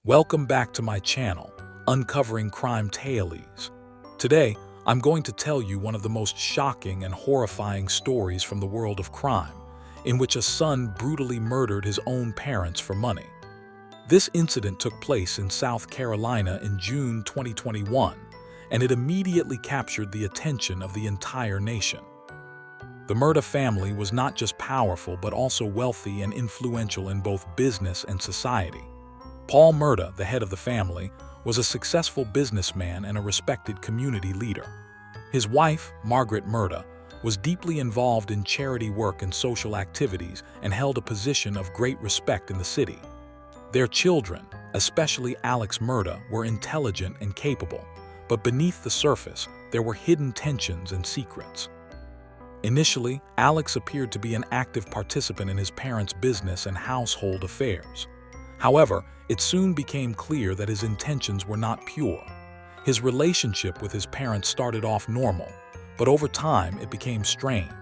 Welcome back to my channel, Uncovering Crime Tales. Today, I'm going to tell you one of the most shocking and horrifying stories from the world of crime, in which a son brutally murdered his own parents for money. This incident took place in South Carolina in June 2021, and it immediately captured the attention of the entire nation. The Murda family was not just powerful but also wealthy and influential in both business and society. Paul Murda, the head of the family, was a successful businessman and a respected community leader. His wife, Margaret Murda, was deeply involved in charity work and social activities and held a position of great respect in the city. Their children, especially Alex Murda, were intelligent and capable, but beneath the surface, there were hidden tensions and secrets. Initially, Alex appeared to be an active participant in his parents' business and household affairs. However, it soon became clear that his intentions were not pure. His relationship with his parents started off normal, but over time it became strained.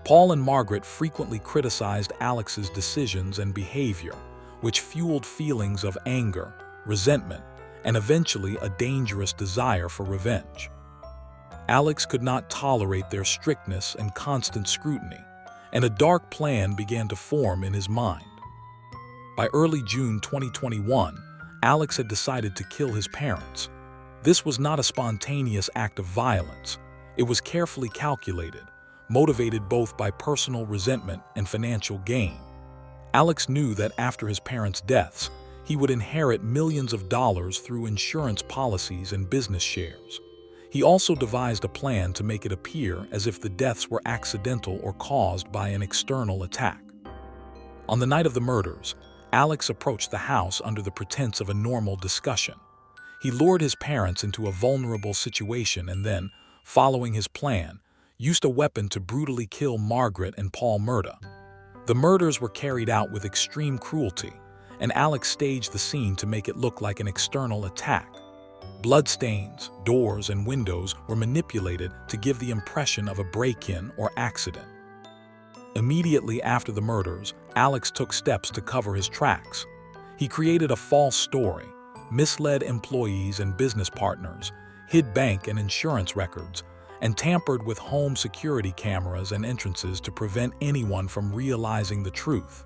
Paul and Margaret frequently criticized Alex's decisions and behavior, which fueled feelings of anger, resentment, and eventually a dangerous desire for revenge. Alex could not tolerate their strictness and constant scrutiny, and a dark plan began to form in his mind. By early June 2021, Alex had decided to kill his parents. This was not a spontaneous act of violence. It was carefully calculated, motivated both by personal resentment and financial gain. Alex knew that after his parents' deaths, he would inherit millions of dollars through insurance policies and business shares. He also devised a plan to make it appear as if the deaths were accidental or caused by an external attack. On the night of the murders, Alex approached the house under the pretense of a normal discussion. He lured his parents into a vulnerable situation and then, following his plan, used a weapon to brutally kill Margaret and Paul Murda. The murders were carried out with extreme cruelty, and Alex staged the scene to make it look like an external attack. Bloodstains, doors, and windows were manipulated to give the impression of a break-in or accident. Immediately after the murders, Alex took steps to cover his tracks. He created a false story, misled employees and business partners, hid bank and insurance records, and tampered with home security cameras and entrances to prevent anyone from realizing the truth.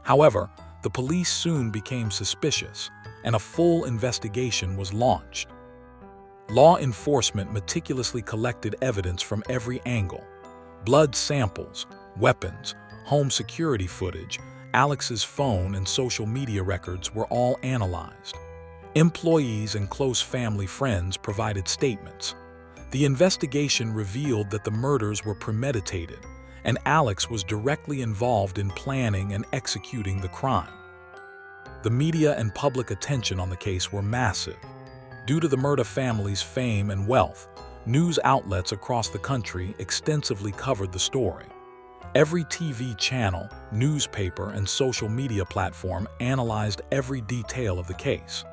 However, the police soon became suspicious, and a full investigation was launched. Law enforcement meticulously collected evidence from every angle. Blood samples, weapons, home security footage, Alex's phone and social media records were all analyzed. Employees and close family friends provided statements. The investigation revealed that the murders were premeditated, and Alex was directly involved in planning and executing the crime. The media and public attention on the case were massive. Due to the Murda family's fame and wealth, news outlets across the country extensively covered the story. Every TV channel, newspaper, and social media platform analyzed every detail of the case.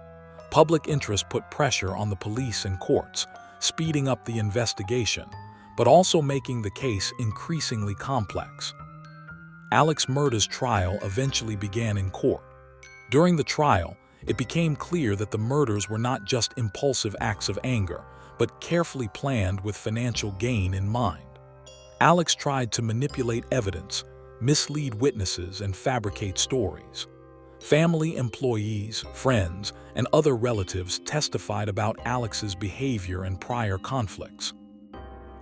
Public interest put pressure on the police and courts, speeding up the investigation, but also making the case increasingly complex. Alex Murda's trial eventually began in court. During the trial, it became clear that the murders were not just impulsive acts of anger, but carefully planned with financial gain in mind. Alex tried to manipulate evidence, mislead witnesses, and fabricate stories. Family, employees, friends, and other relatives testified about Alex's behavior and prior conflicts.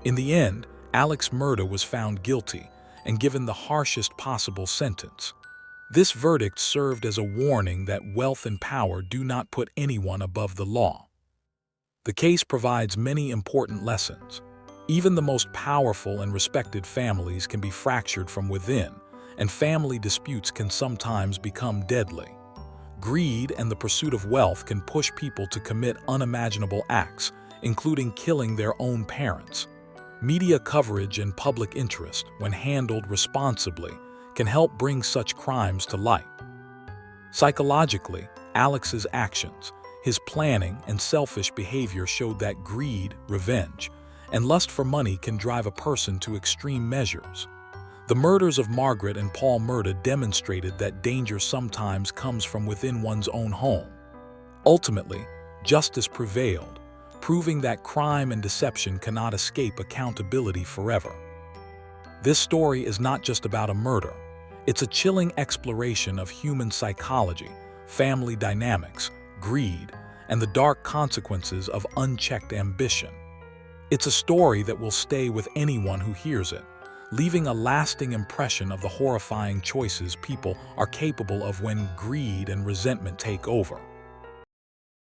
In the end, Alex Murda was found guilty and given the harshest possible sentence. This verdict served as a warning that wealth and power do not put anyone above the law. The case provides many important lessons. Even the most powerful and respected families can be fractured from within, and family disputes can sometimes become deadly. Greed and the pursuit of wealth can push people to commit unimaginable acts, including killing their own parents. Media coverage and public interest, when handled responsibly, can help bring such crimes to light. Psychologically, Alex's actions, his planning, and selfish behavior showed that greed, revenge, and lust for money can drive a person to extreme measures. The murders of Margaret and Paul Murda demonstrated that danger sometimes comes from within one's own home. Ultimately, justice prevailed, proving that crime and deception cannot escape accountability forever. This story is not just about a murder. It's a chilling exploration of human psychology, family dynamics, greed, and the dark consequences of unchecked ambition. It's a story that will stay with anyone who hears it, leaving a lasting impression of the horrifying choices people are capable of when greed and resentment take over.